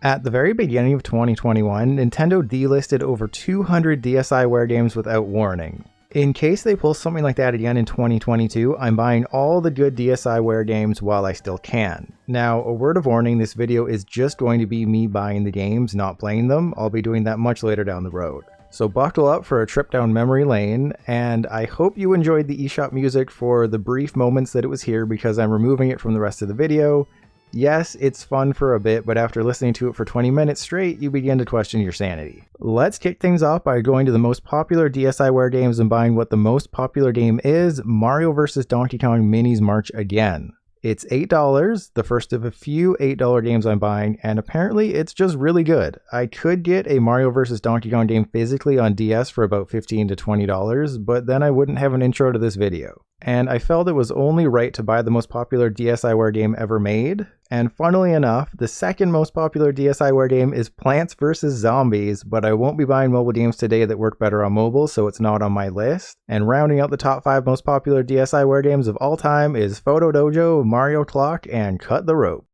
At the very beginning of 2021, Nintendo delisted over 200 DSiWare games without warning. In case they pull something like that again in 2022, I'm buying all the good DSiWare games while I still can. Now, a word of warning, this video is just going to be me buying the games, not playing them. I'll be doing that much later down the road. So buckle up for a trip down memory lane, and I hope you enjoyed the eShop music for the brief moments that it was here because I'm removing it from the rest of the video. Yes, it's fun for a bit, but after listening to it for 20 minutes straight, you begin to question your sanity. Let's kick things off by going to the most popular DSiWare games and buying what the most popular game is, Mario vs. Donkey Kong Minis March Again. It's $8, the first of a few $8 games I'm buying, and apparently it's just really good. I could get a Mario vs. Donkey Kong game physically on DS for about $15 to $20, but then I wouldn't have an intro to this video. And I felt it was only right to buy the most popular DSiWare game ever made. And funnily enough, the second most popular DSiWare game is Plants vs. Zombies, but I won't be buying mobile games today that work better on mobile, so it's not on my list. And rounding out the top 5 most popular DSiWare games of all time is Photo Dojo, Mario Clock, and Cut the Rope.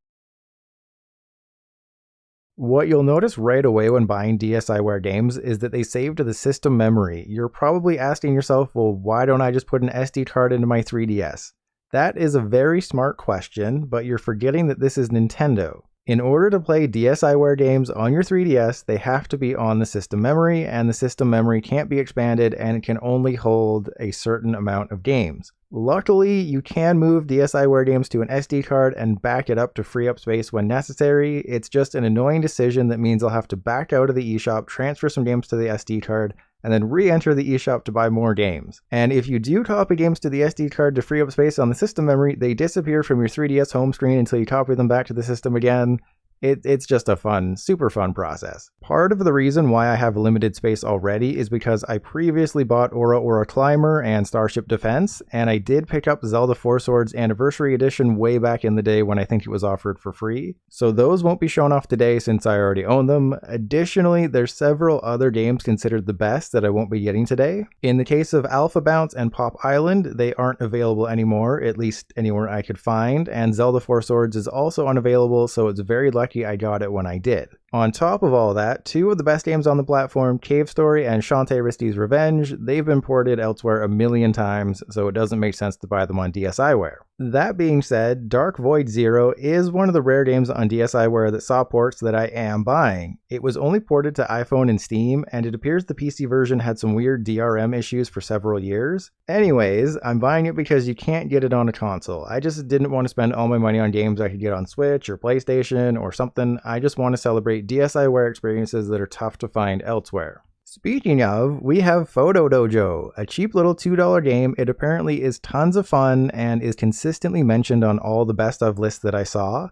What you'll notice right away when buying DSiWare games is that they save to the system memory. You're probably asking yourself, well, why don't I just put an SD card into my 3DS? That is a very smart question, but you're forgetting that this is Nintendo. In order to play DSiWare games on your 3DS, they have to be on the system memory, and the system memory can't be expanded and it can only hold a certain amount of games. Luckily, you can move DSiWare games to an SD card and back it up to free up space when necessary. It's just an annoying decision that means I'll have to back out of the eShop, transfer some games to the SD card, and then re-enter the eShop to buy more games. And if you do copy games to the SD card to free up space on the system memory, they disappear from your 3DS home screen until you copy them back to the system again. It's just a fun, super fun process. Part of the reason why I have limited space already is because I previously bought Aura Climber and Starship Defense, and I did pick up Zelda 4 Swords Anniversary Edition way back in the day when I think it was offered for free. So those won't be shown off today since I already own them. Additionally, there's several other games considered the best that I won't be getting today. In the case of Alpha Bounce and Pop Island, they aren't available anymore, at least anywhere I could find, and Zelda 4 Swords is also unavailable, so it's very lucky I got it when I did. On top of all that, 2 of the best games on the platform, Cave Story and Shantae Risty's Revenge, they've been ported elsewhere a million times, so it doesn't make sense to buy them on DSiWare. That being said, Dark Void Zero is one of the rare games on DSiWare that saw ports that I am buying. It was only ported to iPhone and Steam, and it appears the PC version had some weird DRM issues for several years. Anyways, I'm buying it because you can't get it on a console. I just didn't want to spend all my money on games I could get on Switch or PlayStation or something. I just want to celebrate DSiWare experiences that are tough to find elsewhere. Speaking of, we have Photo Dojo, a cheap little $2 game. It apparently is tons of fun and is consistently mentioned on all the best of lists that I saw.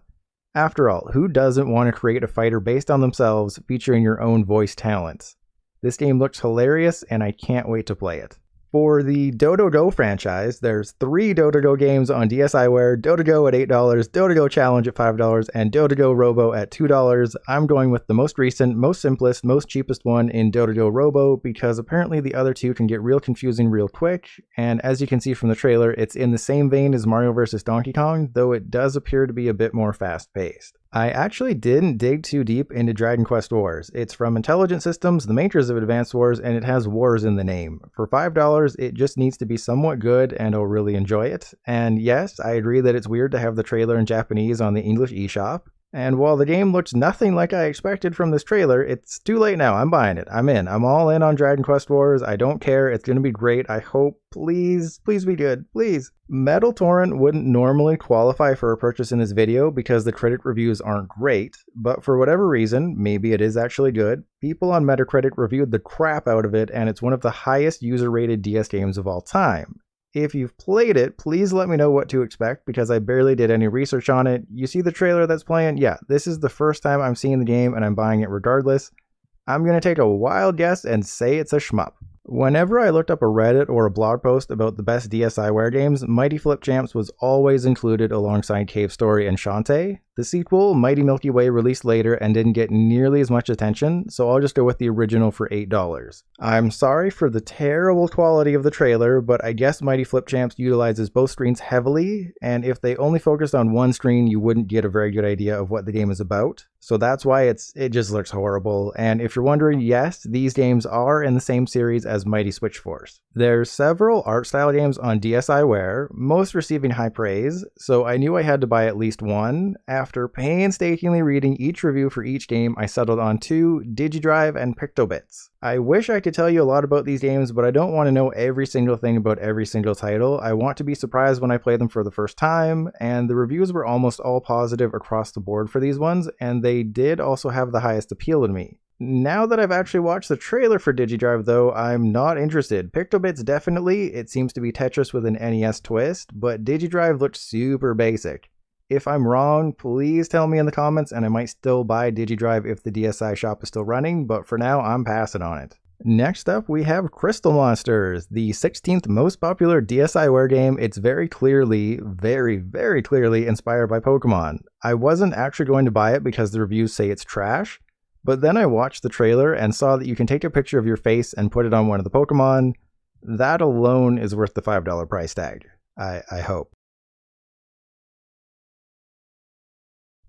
After all, who doesn't want to create a fighter based on themselves featuring your own voice talents? This game looks hilarious and I can't wait to play it. For the Dota Go franchise, there's 3 Dota Go games on DSiWare, Dota Go at $8, Dota Go Challenge at $5, and Dota Go Robo at $2. I'm going with the most recent, most simplest, most cheapest one in Dota Go Robo because apparently the other 2 can get real confusing real quick, and as you can see from the trailer, it's in the same vein as Mario vs. Donkey Kong, though it does appear to be a bit more fast-paced. I actually didn't dig too deep into Dragon Quest Wars. It's from Intelligent Systems, the makers of Advanced Wars, and it has Wars in the name. For $5, it just needs to be somewhat good and I'll really enjoy it. And yes, I agree that it's weird to have the trailer in Japanese on the English eShop. And while the game looks nothing like I expected from this trailer, it's too late now. I'm buying it. I'm in. I'm all in on Dragon Quest Wars. I don't care. It's going to be great. I hope. Please be good. Please. Metal Torrent wouldn't normally qualify for a purchase in this video because the critic reviews aren't great, but for whatever reason, maybe it is actually good, people on Metacritic reviewed the crap out of it and it's one of the highest user-rated DS games of all time. If you've played it, please let me know what to expect because I barely did any research on it. You see the trailer that's playing? Yeah, this is the first time I'm seeing the game and I'm buying it regardless. I'm going to take a wild guess and say it's a shmup. Whenever I looked up a Reddit or a blog post about the best DSiWare games, Mighty Flip Champs was always included alongside Cave Story and Shantae. The sequel, Mighty Milky Way, released later and didn't get nearly as much attention, so I'll just go with the original for $8. I'm sorry for the terrible quality of the trailer, but I guess Mighty Flip Champs utilizes both screens heavily, and if they only focused on one screen, you wouldn't get a very good idea of what the game is about. So that's why it just looks horrible. And if you're wondering, yes, these games are in the same series as Mighty Switch Force. There's several art style games on DSiWare, most receiving high praise, so I knew I had to buy at least one. After painstakingly reading each review for each game, I settled on 2, Digidrive and Piktobits. I wish I could tell you a lot about these games, but I don't want to know every single thing about every single title. I want to be surprised when I play them for the first time, and the reviews were almost all positive across the board for these ones, and they did also have the highest appeal to me. Now that I've actually watched the trailer for Digidrive though, I'm not interested. Piktobits definitely, it seems to be Tetris with an NES twist, but Digidrive looks super basic. If I'm wrong, please tell me in the comments and I might still buy Digidrive if the DSi shop is still running, but for now I'm passing on it. Next up we have Crystal Monsters, the 16th most popular DSiWare game. It's very clearly inspired by Pokemon. I wasn't actually going to buy it because the reviews say it's trash, but then I watched the trailer and saw that you can take a picture of your face and put it on one of the Pokemon. That alone is worth the $5 price tag, I hope.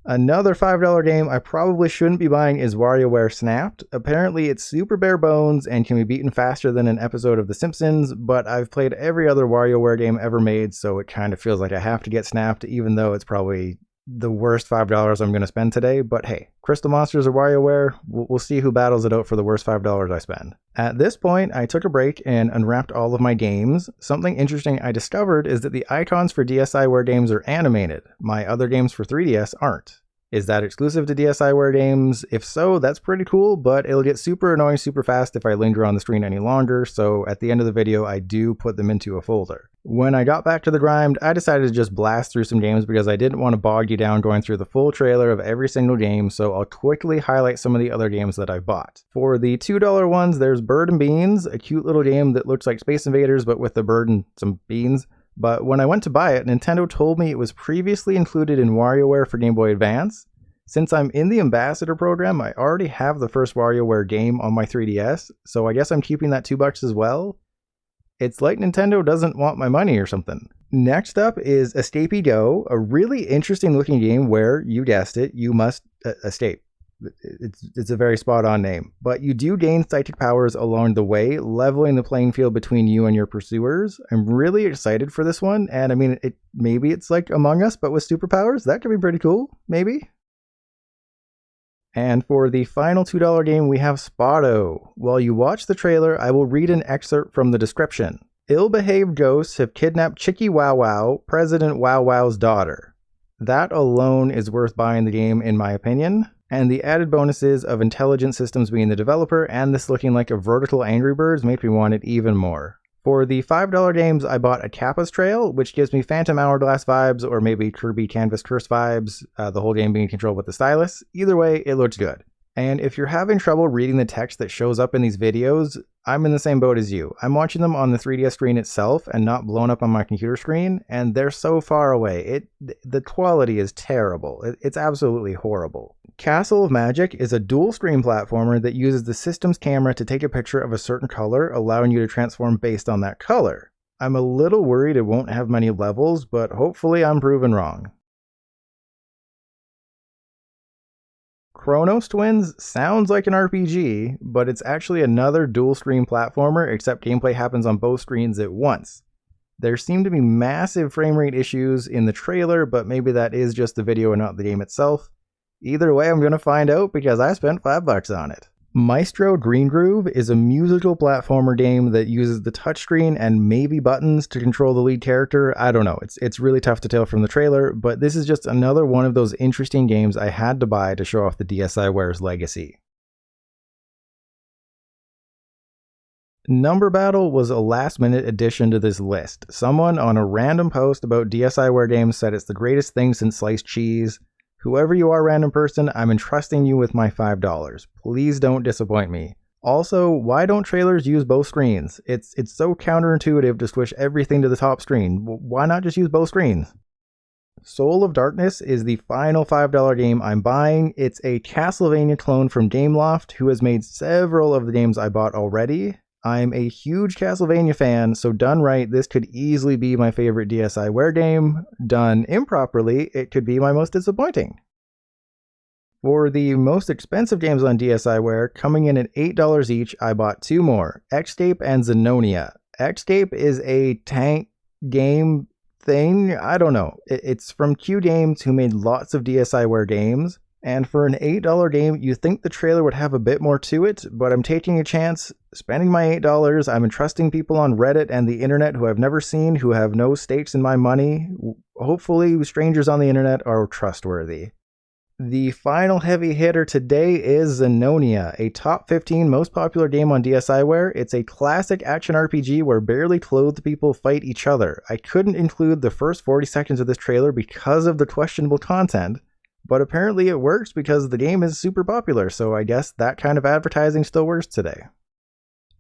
Another $5 game I probably shouldn't be buying is Warioware Snap. Apparently it's super bare bones and can be beaten faster than an episode of The Simpsons, but I've played every other Warioware game ever made, so it kind of feels like I have to get snapped, even though it's probably the worst $5 I'm going to spend today. But hey, Crystal Monsters or Warioware, we'll see who battles it out for the worst $5 I spend. At this point, I took a break and unwrapped all of my games. Something interesting I discovered is that the icons for DSiWare games are animated. My other games for 3DS aren't. Is that exclusive to DSiWare games? If so, that's pretty cool, but it'll get super annoying super fast if I linger on the screen any longer, so at the end of the video I do put them into a folder. When I got back to the grind, I decided to just blast through some games because I didn't want to bog you down going through the full trailer of every single game, so I'll quickly highlight some of the other games that I bought. For the $2 ones, there's Bird and Beans, a cute little game that looks like Space Invaders but with a bird and some beans. But when I went to buy it, Nintendo told me it was previously included in WarioWare for Game Boy Advance. Since I'm in the Ambassador program, I already have the first WarioWare game on my 3DS, so I guess I'm keeping that $2 as well. It's like Nintendo doesn't want my money or something. Next up is Escape Go, a really interesting looking game where, you guessed it, you must escape. It's a very spot on name. But you do gain psychic powers along the way, leveling the playing field between you and your pursuers. I'm really excited for this one, and I mean, maybe it's like Among Us, but with superpowers? That could be pretty cool, maybe? And for the final $2 game, we have Spotto. While you watch the trailer, I will read an excerpt from the description. Ill-behaved ghosts have kidnapped Chicky Wow Wow, President Wow Wow's daughter. That alone is worth buying the game in my opinion. And the added bonuses of Intelligent Systems being the developer and this looking like a vertical Angry Birds make me want it even more. For the $5 games, I bought a Tapas Trail, which gives me Phantom Hourglass vibes or maybe Kirby Canvas Curse vibes, the whole game being controlled with the stylus. Either way, it looks good. And if you're having trouble reading the text that shows up in these videos, I'm in the same boat as you. I'm watching them on the 3DS screen itself and not blown up on my computer screen, and they're so far away. The quality is terrible. It's absolutely horrible. Castle of Magic is a dual screen platformer that uses the system's camera to take a picture of a certain color, allowing you to transform based on that color. I'm a little worried it won't have many levels, but hopefully I'm proven wrong. Chronos Twins sounds like an RPG, but it's actually another dual screen platformer, except gameplay happens on both screens at once. There seem to be massive frame rate issues in the trailer, but maybe that is just the video and not the game itself. Either way, I'm going to find out because I spent $5 on it. Maestro Green Groove is a musical platformer game that uses the touchscreen and maybe buttons to control the lead character. I don't know, it's really tough to tell from the trailer, but this is just another one of those interesting games I had to buy to show off the DSiWare's legacy. Number Battle was a last-minute addition to this list. Someone on a random post about DSiWare games said it's the greatest thing since sliced cheese. Whoever you are, random person, I'm entrusting you with my $5. Please don't disappoint me. Also, why don't trailers use both screens? It's so counterintuitive to switch everything to the top screen. Why not just use both screens? Soul of Darkness is the final $5 game I'm buying. It's a Castlevania clone from Gameloft, who has made several of the games I bought already. I'm a huge Castlevania fan, so done right, this could easily be my favorite DSiWare game. Done improperly, it could be my most disappointing. For the most expensive games on DSiWare, coming in at $8 each, I bought two more, Xscape and Zenonia. Xscape is a tank game thing, I don't know. It's from Q Games, who made lots of DSiWare games, and for an $8 game, you think the trailer would have a bit more to it, but I'm taking a chance, spending my $8, I'm entrusting people on Reddit and the internet who I've never seen, who have no stakes in my money. Hopefully, strangers on the internet are trustworthy. The final heavy hitter today is Zenonia, a top 15 most popular game on DSiWare. It's a classic action RPG where barely clothed people fight each other. I couldn't include the first 40 seconds of this trailer because of the questionable content, but apparently it works because the game is super popular, so I guess that kind of advertising still works today.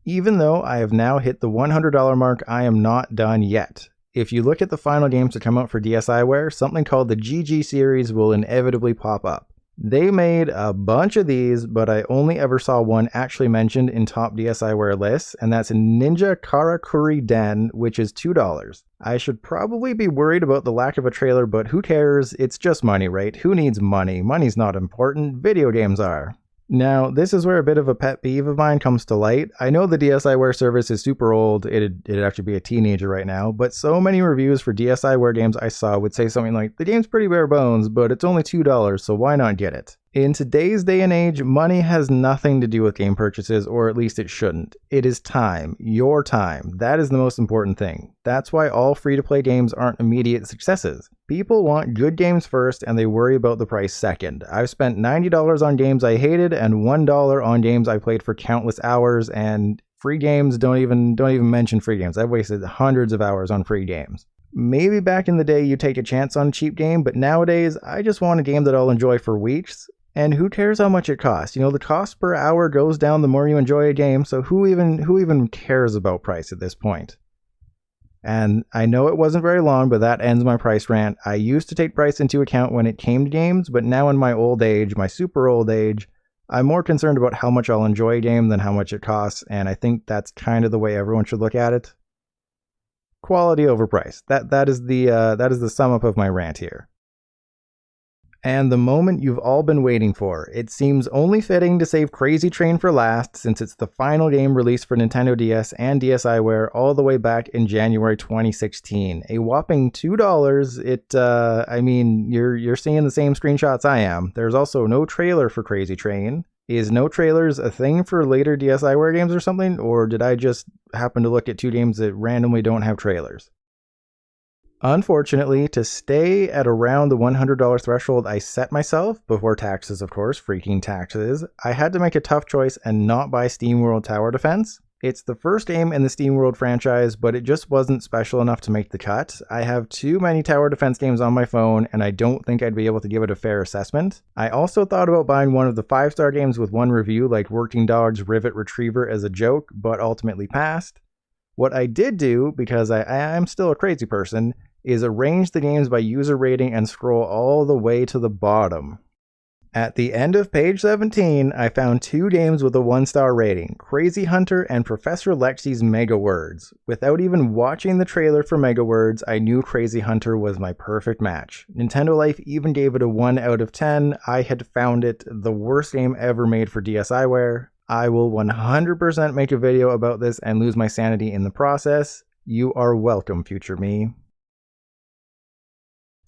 Even though I have now hit the $100 mark, I am not done yet. If you look at the final games to come out for DSiWare, something called the GG series will inevitably pop up. They made a bunch of these, but I only ever saw one actually mentioned in top DSiWare lists, and that's Ninja Karakuri Den, which is $2. I should probably be worried about the lack of a trailer, but who cares? It's just money, right? Who needs money? Money's not important. Video games are. Now, this is where a bit of a pet peeve of mine comes to light. I know the DSiWare service is super old, it'd actually be a teenager right now, but so many reviews for DSiWare games I saw would say something like, the game's pretty bare bones, but it's only $2, so why not get it? In today's day and age, money has nothing to do with game purchases, or at least it shouldn't. It is time. Your time. That is the most important thing. That's why all free-to-play games aren't immediate successes. People want good games first, and they worry about the price second. I've spent $90 on games I hated, and $1 on games I played for countless hours, and free games don't even mention free games. I've wasted hundreds of hours on free games. Maybe back in the day you take a chance on a cheap game, but nowadays I just want a game that I'll enjoy for weeks. And who cares how much it costs? You know, the cost per hour goes down the more you enjoy a game, so who even cares about price at this point? And I know it wasn't very long, but that ends my price rant. I used to take price into account when it came to games, but now in my old age, my super old age, I'm more concerned about how much I'll enjoy a game than how much it costs, and I think that's kind of the way everyone should look at it. Quality over price. That is the sum up of my rant here. And the moment you've all been waiting for. It seems only fitting to save Crazy Train for last, since it's the final game released for Nintendo DS and DSiWare all the way back in January 2016. A whopping $2. I mean, you're seeing the same screenshots I am. There's also no trailer for Crazy Train. Is no trailers a thing for later DSiWare games or something? Or did I just happen to look at two games that randomly don't have trailers? Unfortunately, to stay at around the $100 threshold I set myself, before taxes of course, freaking taxes, I had to make a tough choice and not buy SteamWorld Tower Defense. It's the first game in the SteamWorld franchise, but it just wasn't special enough to make the cut. I have too many Tower Defense games on my phone, and I don't think I'd be able to give it a fair assessment. I also thought about buying one of the 5-star games with one review, like Working Dog's Rivet Retriever, as a joke, but ultimately passed. What I did do, because I am still a crazy person, is arrange the games by user rating and scroll all the way to the bottom. At the end of page 17, I found two games with a 1-star rating, Crazy Hunter and Professor Lexi's Mega Words. Without even watching the trailer for Mega Words, I knew Crazy Hunter was my perfect match. Nintendo Life even gave it a 1 out of 10. I had found it the worst game ever made for DSiWare. I will 100% make a video about this and lose my sanity in the process. You are welcome, future me.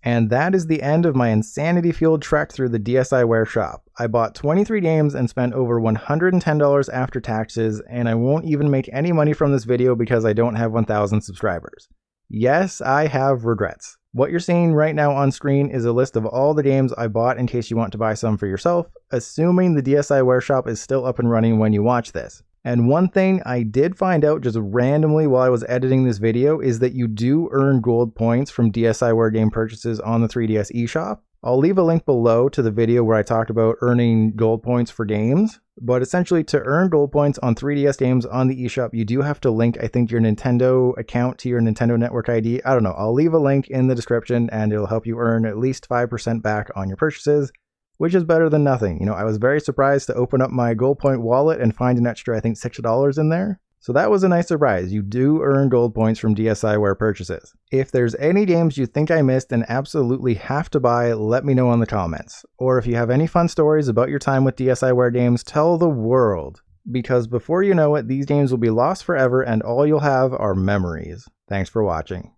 And that is the end of my insanity-fueled trek through the DSiWare shop. I bought 23 games and spent over $110 after taxes, and I won't even make any money from this video because I don't have 1,000 subscribers. Yes, I have regrets. What you're seeing right now on screen is a list of all the games I bought in case you want to buy some for yourself, assuming the DSiWare shop is still up and running when you watch this. And one thing I did find out just randomly while I was editing this video is that you do earn gold points from DSiWare game purchases on the 3DS eShop. I'll leave a link below to the video where I talked about earning gold points for games, But essentially, to earn gold points on 3DS games on the eShop, you do have to link, I think, your Nintendo account to your Nintendo Network ID. I don't know. I'll leave a link in the description, and it'll help you earn at least 5% back on your purchases, which is better than nothing. I was very surprised to open up my gold point wallet and find an extra, I think, $6 in there. So that was a nice surprise. You do earn gold points from DSiWare purchases. If there's any games you think I missed and absolutely have to buy, let me know in the comments. Or if you have any fun stories about your time with DSiWare games, tell the world. Because before you know it, these games will be lost forever and all you'll have are memories. Thanks for watching.